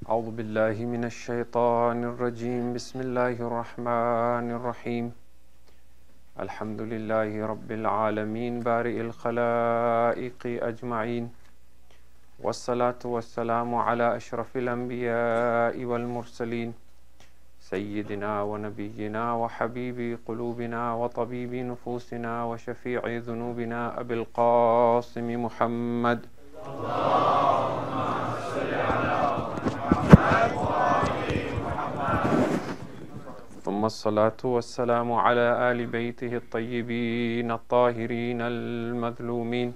أعوذ بالله من الشيطان الرجيم بسم الله الرحمن الرحيم الحمد لله رب العالمين بارئ الخلائق أجمعين والصلاة والسلام على أشرف الأنبياء والمرسلين سيدنا ونبينا وحبيب قلوبنا وطبيب نفوسنا وشفيع ذنوبنا أبي القاسم محمد ثم الصلاة والسلام على آل بيته الطيبين الطاهرين المظلومين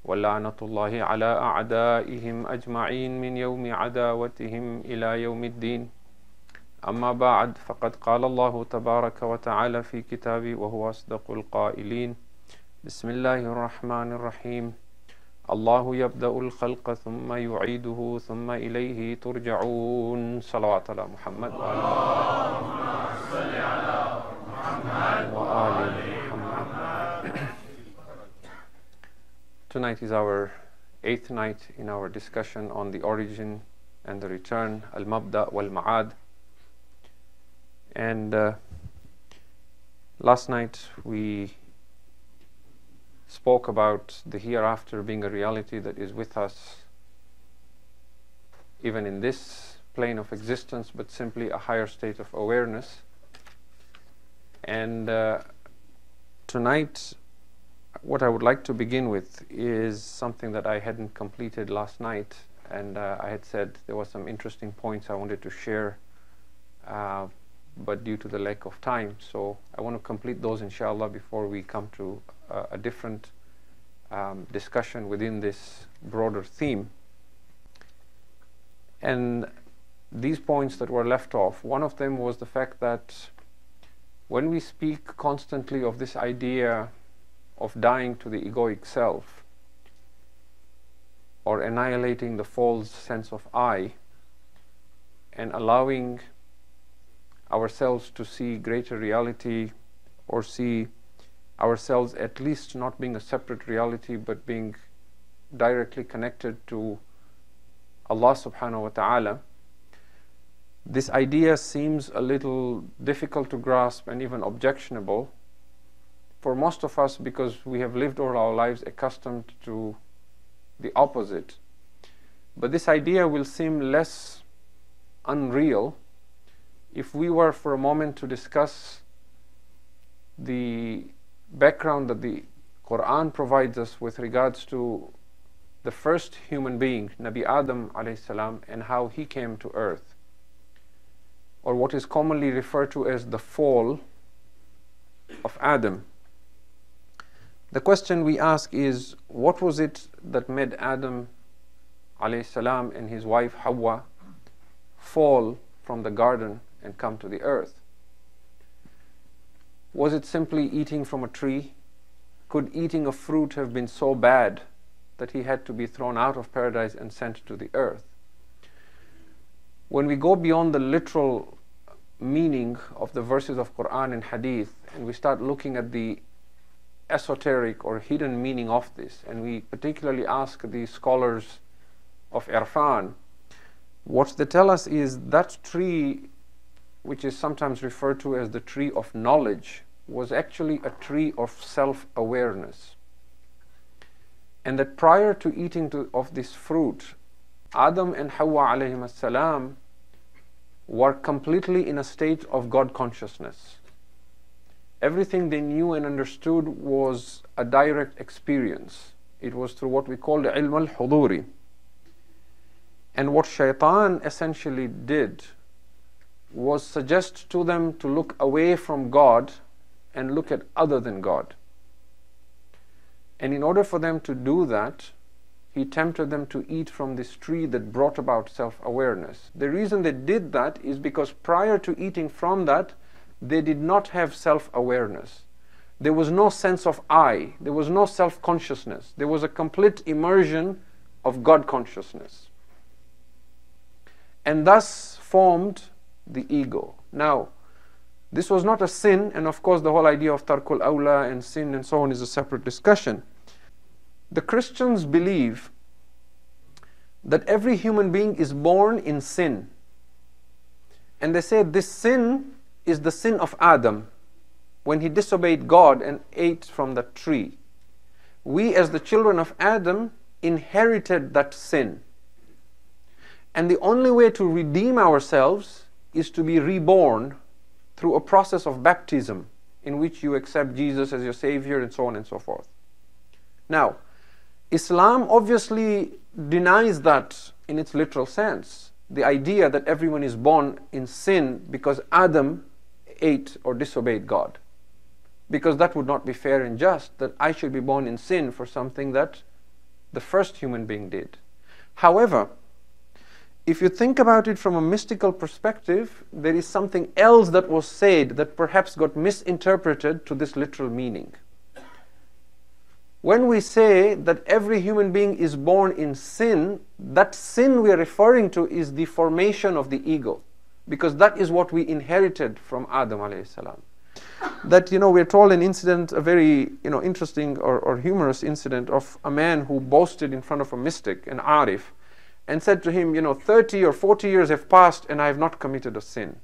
ولعنة الله على أعدائهم أجمعين من يوم عداوتهم إلى يوم الدين. أما بعد، فقد قال الله تبارك وتعالى في كتابه وهو أصدق القائلين: بسم الله الرحمن الرحيم الله يبدأ الخلق ثم يعيده ثم إليه ترجعون. صلوات على محمد وآل محمد. Tonight is our 8th night in our discussion on the origin and the return, al-mabda wal-ma'ad. And last night we spoke about the hereafter being a reality that is with us even in this plane of existence, but simply a higher state of awareness. And tonight what I would like to begin with is something that I hadn't completed last night, and I had said there were some interesting points I wanted to share, but due to the lack of time, so I want to complete those inshallah before we come to a different discussion within this broader theme. And these points that were left off, one of them was the fact that when we speak constantly of this idea of dying to the egoic self or annihilating the false sense of I and allowing ourselves to see greater reality, or see ourselves at least not being a separate reality but being directly connected to Allah subhanahu wa ta'ala, this idea seems a little difficult to grasp and even objectionable for most of us, because we have lived all our lives accustomed to the opposite. But this idea will seem less unreal if we were for a moment to discuss the background that the Quran provides us with regards to the first human being, Nabi Adam alayhi salam, and how he came to earth, or what is commonly referred to as the fall of Adam. The question we ask is, what was it that made Adam alayhi salam and his wife Hawa fall from the garden and come to the earth? Was it simply eating from a tree? Could eating a fruit have been so bad that he had to be thrown out of paradise and sent to the earth? When we go beyond the literal meaning of the verses of Quran and Hadith, and we start looking at the esoteric or hidden meaning of this, and we particularly ask the scholars of Irfan, what they tell us is that tree, which is sometimes referred to as the tree of knowledge, was actually a tree of self-awareness. And that prior to eating of this fruit, Adam and Hawa alayhim as-salam were completely in a state of God consciousness. Everything they knew and understood was a direct experience. It was through what we call the ilm al-huduri. And what shaitan essentially did was suggest to them to look away from God and look at other than God. And in order for them to do that, he tempted them to eat from this tree that brought about self-awareness. The reason they did that is because prior to eating from that, they did not have self-awareness. There was no sense of I. There was no self-consciousness. There was a complete immersion of God consciousness. And thus formed the ego. Now, this was not a sin, and of course the whole idea of tarkul awla and sin and so on is a separate discussion. The Christians believe that every human being is born in sin. And they say this sin is the sin of Adam, when he disobeyed God and ate from the tree. We as the children of Adam inherited that sin. And the only way to redeem ourselves is to be reborn through a process of baptism, in which you accept Jesus as your Savior and so on and so forth. Now, Islam obviously denies that in its literal sense. The idea that everyone is born in sin because Adam ate or disobeyed God. Because that would not be fair and just, that I should be born in sin for something that the first human being did. However, if you think about it from a mystical perspective, there is something else that was said that perhaps got misinterpreted to this literal meaning. When we say that every human being is born in sin, that sin we are referring to is the formation of the ego, because that is what we inherited from Adam alayhi salam. That, we're told an incident, a very, interesting or humorous incident of a man who boasted in front of a mystic, an arif, and said to him, 30 or 40 years have passed and I have not committed a sin.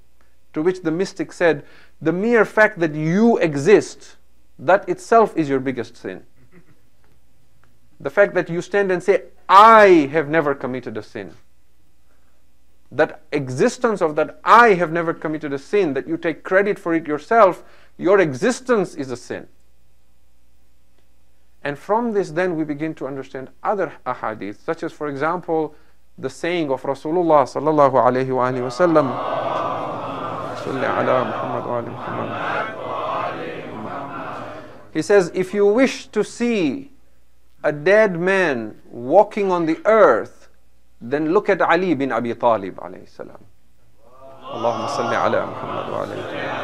To which the mystic said, the mere fact that you exist, that itself is your biggest sin. The fact that you stand and say, I have never committed a sin. That existence of that I have never committed a sin, that you take credit for it yourself, your existence is a sin. And from this then we begin to understand other ahadith, such as, for example, the saying of Rasulullah sallallahu alayhi wa alihi wa sallam, he says, if you wish to see a dead man walking on the earth, then look at Ali bin Abi Talib alayhi salam. Allahumma salli ala Muhammad wa alayhi.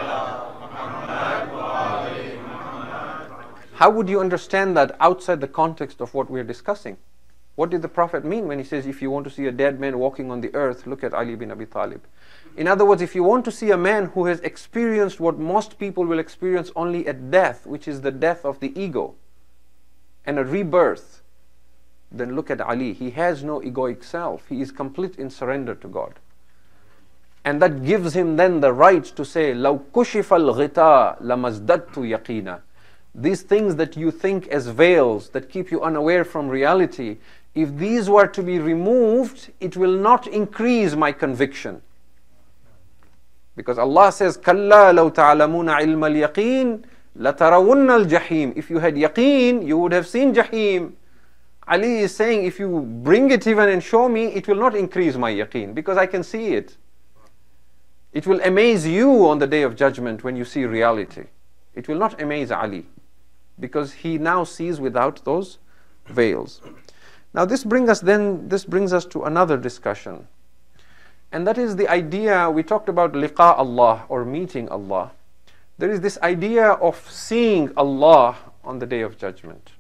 How would you understand that outside the context of what we are discussing? What did the Prophet mean when he says, if you want to see a dead man walking on the earth, look at Ali bin Abi Talib? In other words, if you want to see a man who has experienced what most people will experience only at death, which is the death of the ego and a rebirth, then look at Ali. He has no egoic self. He is complete in surrender to God. And that gives him then the right to say, لَوْ كُشِفَ الْغِطَاء لَمَزْدَدْتُ يَقِينًا. These things that you think as veils that keep you unaware from reality, if these were to be removed, it will not increase my conviction. Because Allah says, كَلَّا لَوْ تَعْلَمُونَ عِلْمَ الْيَقِينِ لَتَرَوُنَّ الْجَحِيمِ. If you had yaqeen, you would have seen Jahim. Ali is saying, if you bring it even and show me, it will not increase my yaqeen, because I can see it. It will amaze you on the day of judgment when you see reality. It will not amaze Ali, because he now sees without those veils. Now this brings us to another discussion. And that is the idea, we talked about liqa Allah, or meeting Allah. There is this idea of seeing Allah on the day of judgment.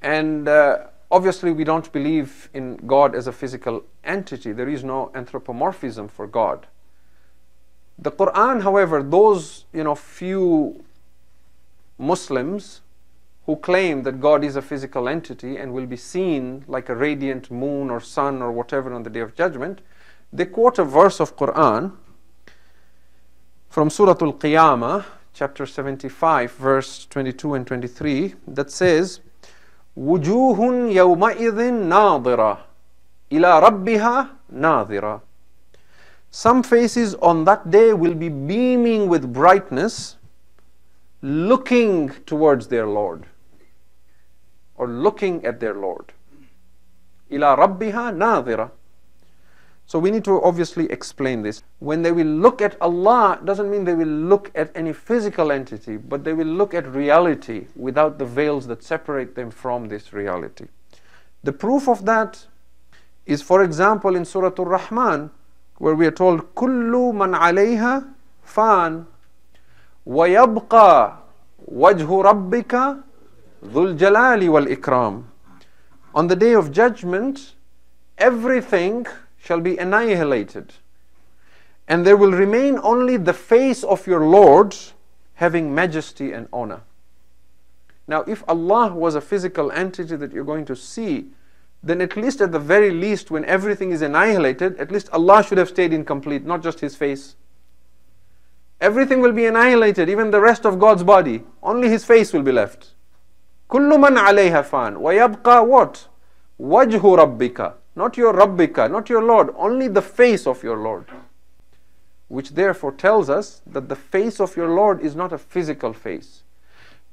And obviously we don't believe in God as a physical entity. There is no anthropomorphism for God. The Quran, however, those few Muslims who claim that God is a physical entity and will be seen like a radiant moon or sun or whatever on the day of judgment, they quote a verse of Quran from Surah Al-Qiyamah, chapter 75, verse 22 and 23, that says, وُجُوهٌ يَوْمَئِذٍ نَاظِرَةٌ إِلَىٰ رَبِّهَا نَاظِرَةٌ. Some faces on that day will be beaming with brightness, looking towards their Lord, or looking at their Lord. إِلَىٰ رَبِّهَا نَاظِرَةٌ. So we need to obviously explain this. When they will look at Allah, doesn't mean they will look at any physical entity, but they will look at reality without the veils that separate them from this reality. The proof of that is, for example, in Surah Ar-Rahman, where we are told, كُلُّ مَنْ عَلَيْهَا فَانٍ وَيَبْقَى وَجْهُ رَبِّكَ ذُو الْجَلَالِ وَالْإِكْرَامِ. On the day of judgment, everything shall be annihilated, and there will remain only the face of your Lord, having majesty and honor. Now, if Allah was a physical entity that you're going to see, then at least at the very least, when everything is annihilated, at least Allah should have stayed incomplete, not just His face. Everything will be annihilated, even the rest of God's body. Only His face will be left. كُلُّ مَنْ عَلَيْهَا فَانٍ وَيَبْقَى what? وَجْهُ رَبِّكَ. Not your Rabbika, not your Lord, only the face of your Lord. Which therefore tells us that the face of your Lord is not a physical face.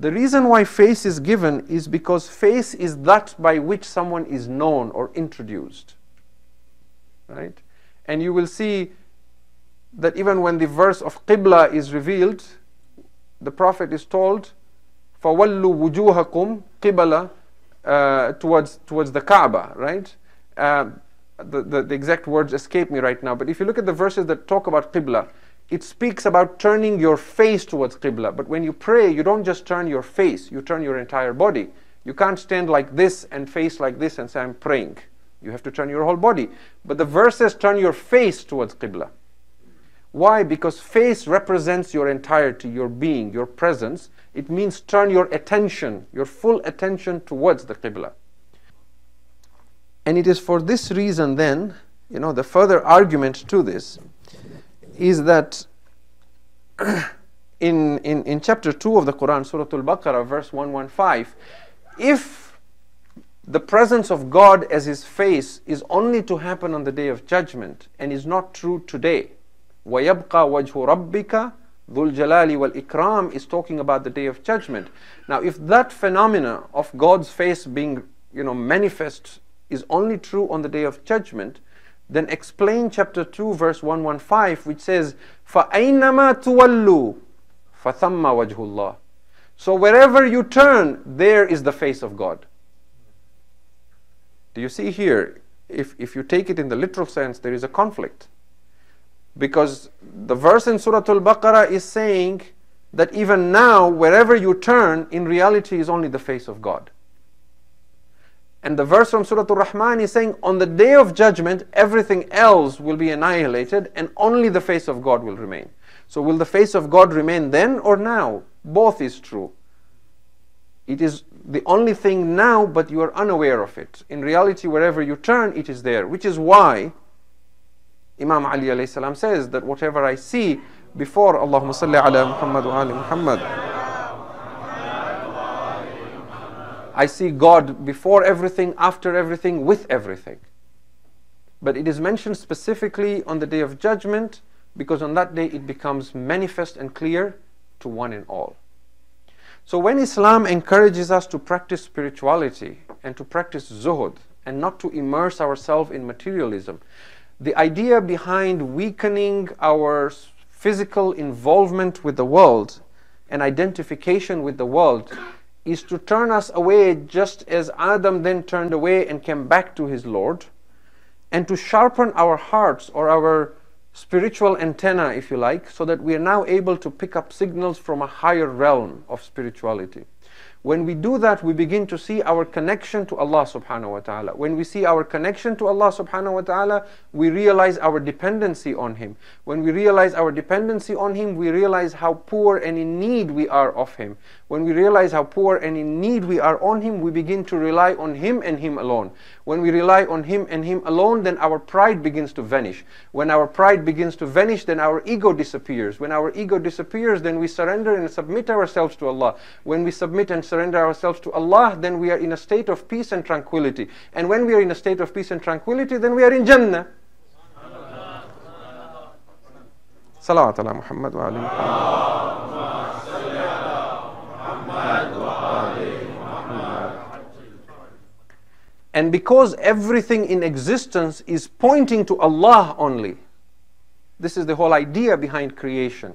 The reason why face is given is because face is that by which someone is known or introduced. Right? And you will see that even when the verse of Qibla is revealed, the Prophet is told, فَوَلُّوا وُجُوهَكُمْ قِبَلَ towards the Kaaba, right? The exact words escape me right now, but if you look at the verses that talk about Qibla, it speaks about turning your face towards Qibla. But when you pray, you don't just turn your face, you turn your entire body. You can't stand like this and face like this and say, I'm praying. You have to turn your whole body. But the verse says, turn your face towards Qibla. Why? Because face represents your entirety, your being, your presence. It means turn your attention, your full attention towards the Qibla. And it is for this reason then, the further argument to this is that in chapter 2 of the Quran, Surah Al-Baqarah, verse 115, if the presence of God as His face is only to happen on the Day of Judgment and is not true today, وَيَبْقَى وَجْهُ رَبِّكَ ذُو الْجَلَالِ وَالْإِكْرَامِ is talking about the Day of Judgment. Now, if that phenomena of God's face being, manifest is only true on the Day of Judgment, then explain chapter 2 verse 115, which says فَأَيْنَمَا تُوَلُّوا فَثَمَّ وَجْهُ اللَّهِ. So wherever you turn, there is the face of God. Do you see here, if you take it in the literal sense, there is a conflict. Because the verse in Surah Al-Baqarah is saying that even now, wherever you turn, in reality is only the face of God. And the verse from Surah Al-Rahman is saying, on the Day of Judgment, everything else will be annihilated and only the face of God will remain. So will the face of God remain then or now? Both is true. It is the only thing now, but you are unaware of it. In reality, wherever you turn, it is there. Which is why Imam Ali alayhi salam says that whatever I see before Allahumma salli ala Muhammad wa ali Muhammad, I see God before everything, after everything, with everything. But it is mentioned specifically on the Day of Judgment because on that day it becomes manifest and clear to one and all. So when Islam encourages us to practice spirituality and to practice zuhud and not to immerse ourselves in materialism, the idea behind weakening our physical involvement with the world and identification with the world is to turn us away just as Adam then turned away and came back to his Lord, and to sharpen our hearts or our spiritual antenna, if you like, so that we are now able to pick up signals from a higher realm of spirituality. When we do that, we begin to see our connection to Allah subhanahu wa ta'ala. When we see our connection to Allah subhanahu wa ta'ala, we realize our dependency on Him. When we realize our dependency on Him, we realize how poor and in need we are of Him. When we realize how poor and in need we are on Him, we begin to rely on Him and Him alone. When we rely on Him and Him alone, then our pride begins to vanish. When our pride begins to vanish, then our ego disappears. When our ego disappears, then we surrender and submit ourselves to Allah. When we submit and surrender ourselves to Allah, then we are in a state of peace and tranquility. And when we are in a state of peace and tranquility, then we are in Jannah. Salawat ala Muhammad wa ali Muhammad. And because everything in existence is pointing to Allah only, this is the whole idea behind creation.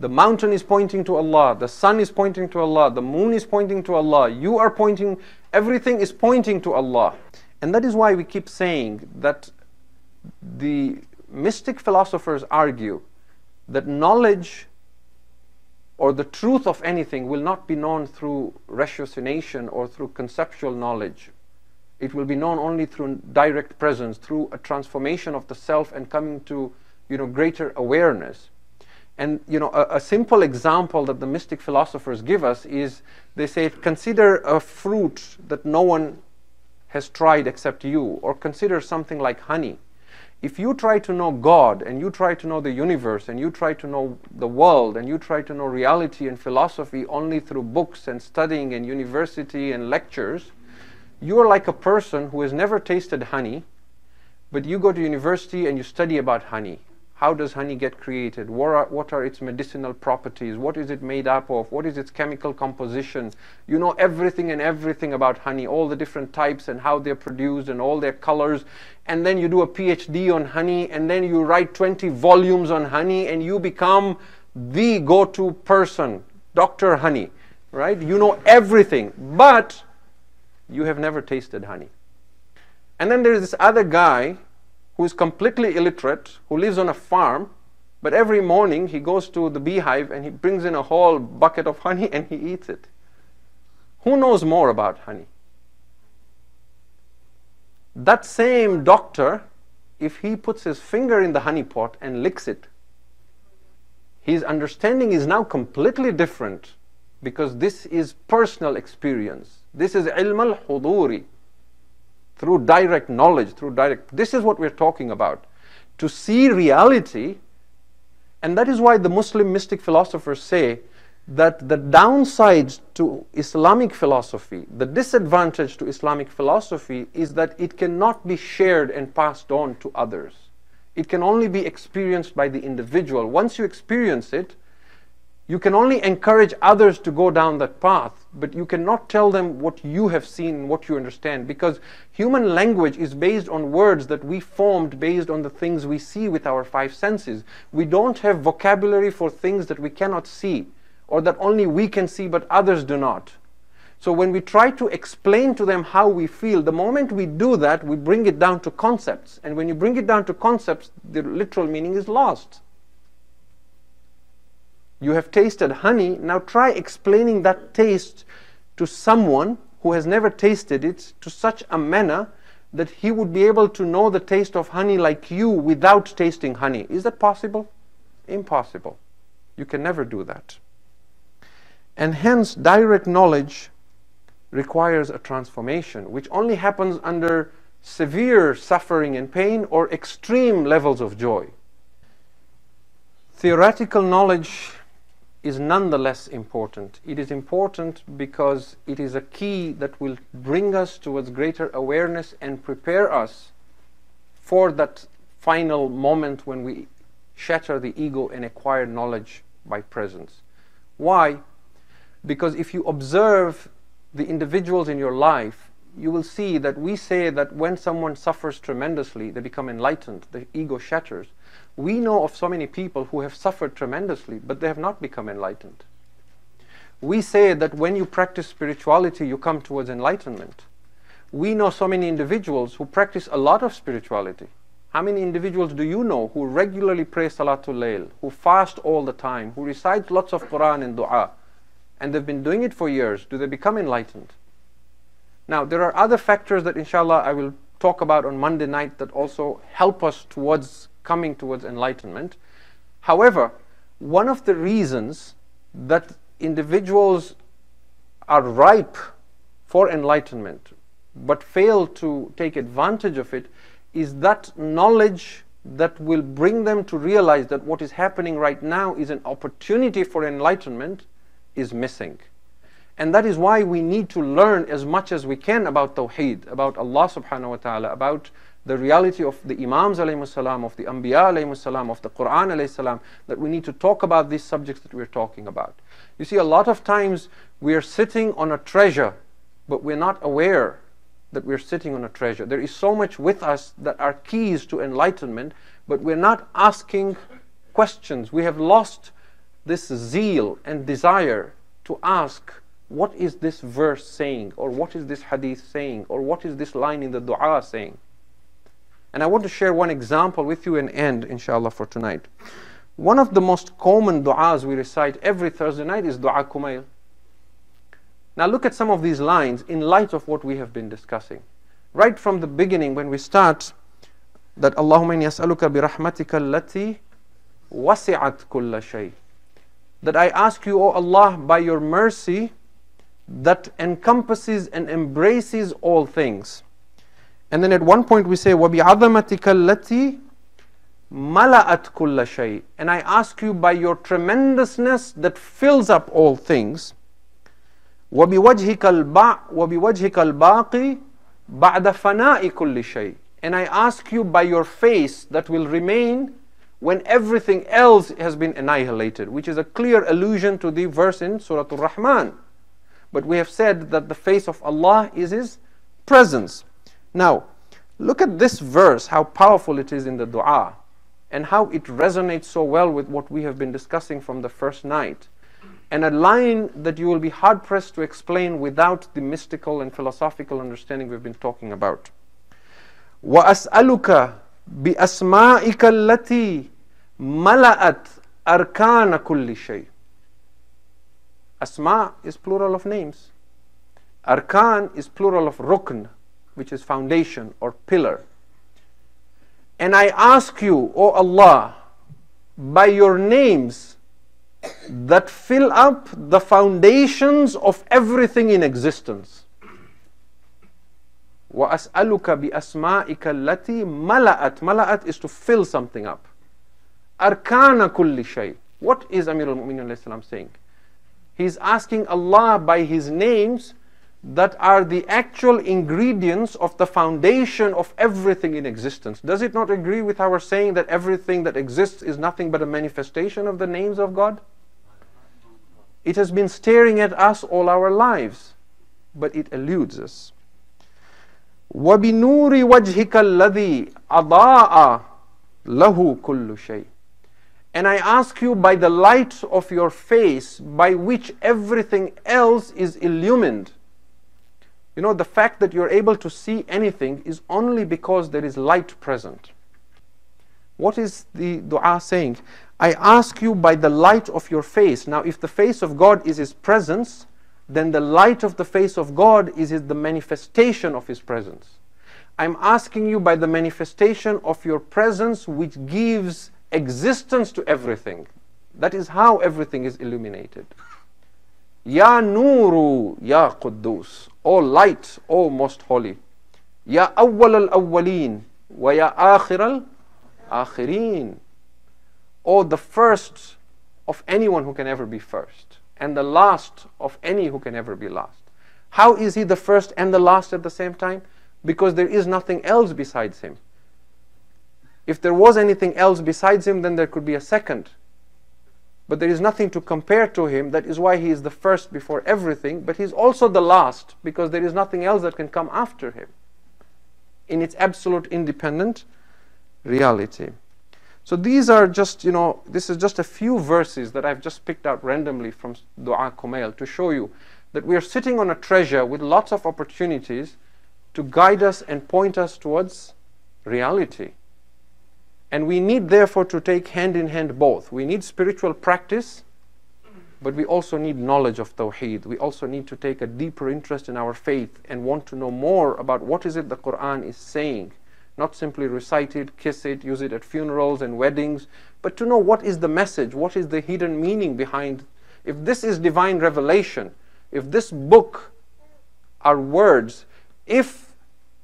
The mountain is pointing to Allah, the sun is pointing to Allah, the moon is pointing to Allah, you are pointing, everything is pointing to Allah. And that is why we keep saying that the mystic philosophers argue that knowledge or the truth of anything will not be known through ratiocination or through conceptual knowledge. It will be known only through direct presence, through a transformation of the self and coming to, greater awareness. And a simple example that the mystic philosophers give us is, they say, consider a fruit that no one has tried except you, or consider something like honey. If you try to know God, and you try to know the universe, and you try to know the world, and you try to know reality and philosophy only through books and studying and university and lectures, you are like a person who has never tasted honey, but you go to university and you study about honey. How does honey get created? What are its medicinal properties? What is it made up of? What is its chemical composition? You know everything about honey, all the different types and how they're produced and all their colors. And then you do a PhD on honey, and then you write 20 volumes on honey, and you become the go-to person, Dr. Honey, right? You know everything, but you have never tasted honey. And then there's this other guy who is completely illiterate, who lives on a farm, but every morning he goes to the beehive and he brings in a whole bucket of honey and he eats it. Who knows more about honey? That same doctor, if he puts his finger in the honey pot and licks it, his understanding is now completely different, because this is personal experience. This is ilm al-huduri. Through direct knowledge, this is what we're talking about. To see reality, and that is why the Muslim mystic philosophers say that the downside to Islamic philosophy, the disadvantage to Islamic philosophy, is that it cannot be shared and passed on to others. It can only be experienced by the individual. Once you experience it, you can only encourage others to go down that path, but you cannot tell them what you have seen, what you understand, because human language is based on words that we formed based on the things we see with our five senses. We don't have vocabulary for things that we cannot see, or that only we can see but others do not. So when we try to explain to them how we feel, the moment we do that, we bring it down to concepts. And when you bring it down to concepts, the literal meaning is lost. You have tasted honey, now try explaining that taste to someone who has never tasted it to such a manner that he would be able to know the taste of honey like you without tasting honey. Is that possible? Impossible. You can never do that. And hence, direct knowledge requires a transformation, which only happens under severe suffering and pain or extreme levels of joy. Theoretical knowledge is nonetheless important. It is important because it is a key that will bring us towards greater awareness and prepare us for that final moment when we shatter the ego and acquire knowledge by presence. Why? Because if you observe the individuals in your life, you will see that we say that when someone suffers tremendously, they become enlightened, the ego shatters. We know of so many people who have suffered tremendously, but they have not become enlightened. We say that when you practice spirituality, you come towards enlightenment. We know so many individuals who practice a lot of spirituality. How many individuals do you know who regularly pray Salatul Layl, who fast all the time, who recite lots of Quran and Dua, and they've been doing it for years? Do they become enlightened? Now, there are other factors that inshallah I will talk about on Monday night that also help us towards coming towards enlightenment. However, one of the reasons that individuals are ripe for enlightenment but fail to take advantage of it is that knowledge that will bring them to realize that what is happening right now is an opportunity for enlightenment is missing. And that is why we need to learn as much as we can about Tawheed, about Allah subhanahu wa ta'ala, about the reality of the Imams alayhi salam, of the Anbiya alayhi salam, of the Quran alayhi salam, that we need to talk about these subjects that we're talking about. You see, a lot of times we are sitting on a treasure, but we're not aware that we're sitting on a treasure. There is so much with us that are keys to enlightenment, but we're not asking questions. We have lost this zeal and desire to ask, what is this verse saying? Or what is this hadith saying? Or what is this line in the dua saying? And I want to share one example with you and end, inshallah, for tonight. One of the most common du'as we recite every Thursday night is Dua Kumail. Now look at some of these lines in light of what we have been discussing. Right from the beginning when we start, that Allahumma inni as'aluka bi rahmatika allati وَسِعَتْ كُلَّ شَيْءٍ. That I ask you, O Allah, by your mercy that encompasses and embraces all things. And then at one point we say, وَبِعَظَمَتِكَ الَّتِي مَلَأَتْ كُلَّ شَيْءٍ. And I ask you by your tremendousness that fills up all things. وَبِوَجْهِكَ الْبَاقِي بَعْدَ فَنَاءِ كُلِّ شَيْءٍ. And I ask you by your face that will remain when everything else has been annihilated, which is a clear allusion to the verse in Surah Al-Rahman. But we have said that the face of Allah is His presence. Now, look at this verse, how powerful it is in the dua, and how it resonates so well with what we have been discussing from the first night. And a line that you will be hard-pressed to explain without the mystical and philosophical understanding we've been talking about. وَأَسْأَلُكَ بِأَسْمَائِكَ الَّتِي مَلَأَتْ أَرْكَانَ كُلِّ شَيْءٍ. Asma is plural of names. Arkan is plural of rukn, which is foundation or pillar. And I ask you, O Allah, by your names that fill up the foundations of everything in existence. وَأَسْأَلُكَ بِأَسْمَائِكَ الَّتِي مَلَأَتْ. Mala'at is to fill something up. أَرْكَانَ كُلِّ شَيْءٍ. What is Amir al-Mu'minin saying? He's asking Allah by His names that are the actual ingredients of the foundation of everything in existence. Does it not agree with our saying that everything that exists is nothing but a manifestation of the names of God? It has been staring at us all our lives, but it eludes us. وَبِنُورِ وَجْهِكَ الَّذِي أَضَاءَ لَهُ كُلُّ شَيْءٍ. And I ask you by the light of your face by which everything else is illumined. You know, the fact that you're able to see anything is only because there is light present. What is the dua saying? I ask you by the light of your face. Now, if the face of God is His presence, then the light of the face of God is the manifestation of His presence. I'm asking you by the manifestation of your presence which gives existence to everything. That is how everything is illuminated. Ya Nuru, Ya Quddus. O light, O most holy. Ya Awwal al-Awwaleen, wa Ya Akhir al-Akhirin. O the first of anyone who can ever be first, and the last of any who can ever be last. How is He the first and the last at the same time? Because there is nothing else besides Him. If there was anything else besides Him, then there could be a second. But there is nothing to compare to Him. That is why He is the first before everything. But He's also the last, because there is nothing else that can come after Him in its absolute independent reality. So these are just, this is just a few verses that I've just picked out randomly from Dua Kumail to show you that we are sitting on a treasure with lots of opportunities to guide us and point us towards reality. And we need therefore to take hand in hand both. We need spiritual practice, but we also need knowledge of Tawheed. We also need to take a deeper interest in our faith and want to know more about what is it the Quran is saying. Not simply recite it, kiss it, use it at funerals and weddings, but to know what is the message, what is the hidden meaning behind. If this is divine revelation, if this book are words, if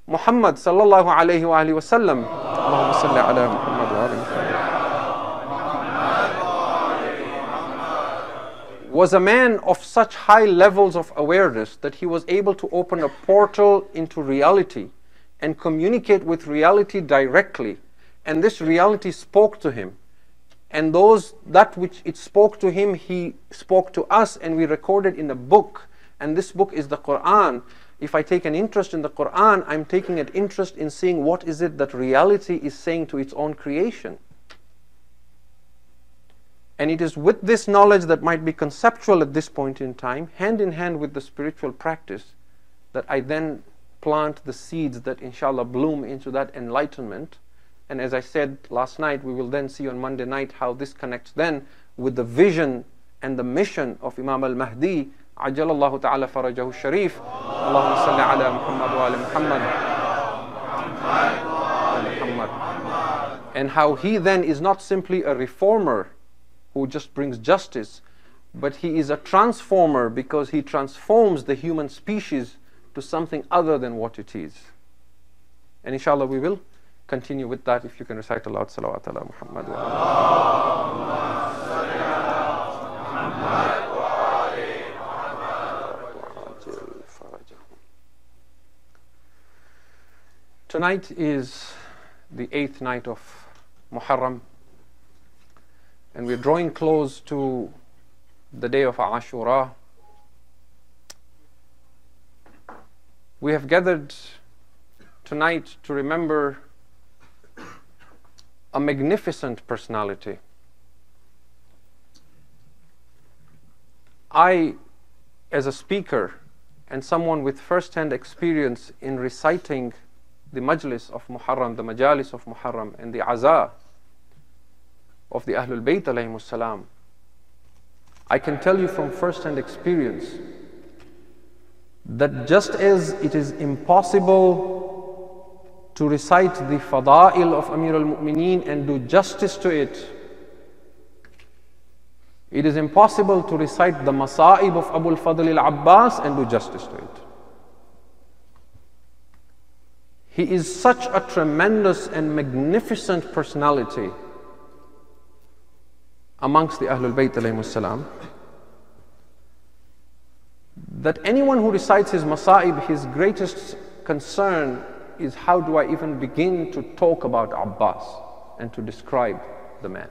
Muhammad sallallahu alayhi wa alihi wa sallam, Allahumma salli ala Muhammad wa ala Muhammad, was a man of such high levels of awareness that he was able to open a portal into reality and communicate with reality directly, and this reality spoke to him, and that which it spoke to him, he spoke to us, and we recorded in a book, and this book is the Quran. If I take an interest in the Quran, I'm taking an interest in seeing what is it that reality is saying to its own creation. And it is with this knowledge that might be conceptual at this point in time, hand in hand with the spiritual practice, that I then plant the seeds that inshallah bloom into that enlightenment. And as I said last night, we will then see on Monday night how this connects then with the vision and the mission of Imam al-Mahdi, Ajalallahu ta'ala farajahu sharif. Allahumma salli ala Muhammad wa ala Muhammad. and how he then is not simply a reformer who just brings justice, but he is a transformer because he transforms the human species to something other than what it is. And inshallah we will continue with that if you can recite aloud salawat ala Muhammad wa Tonight is the 8th night of Muharram, and we're drawing close to the day of Ashura. We have gathered tonight to remember a magnificent personality. I, as a speaker and someone with first-hand experience in reciting the majlis of Muharram, the majalis of Muharram, and the aza of the Ahlul Bayt alayhimus salam, I can tell you from first-hand experience that just as it is impossible to recite the fada'il of Amir al-Mu'mineen and do justice to it, it is impossible to recite the masa'ib of Abu al-Fadl al-Abbas and do justice to it. He is such a tremendous and magnificent personality amongst the Ahlul Bayt alayhimus salam that anyone who recites his masa'ib, his greatest concern is, how do I even begin to talk about Abbas and to describe the man?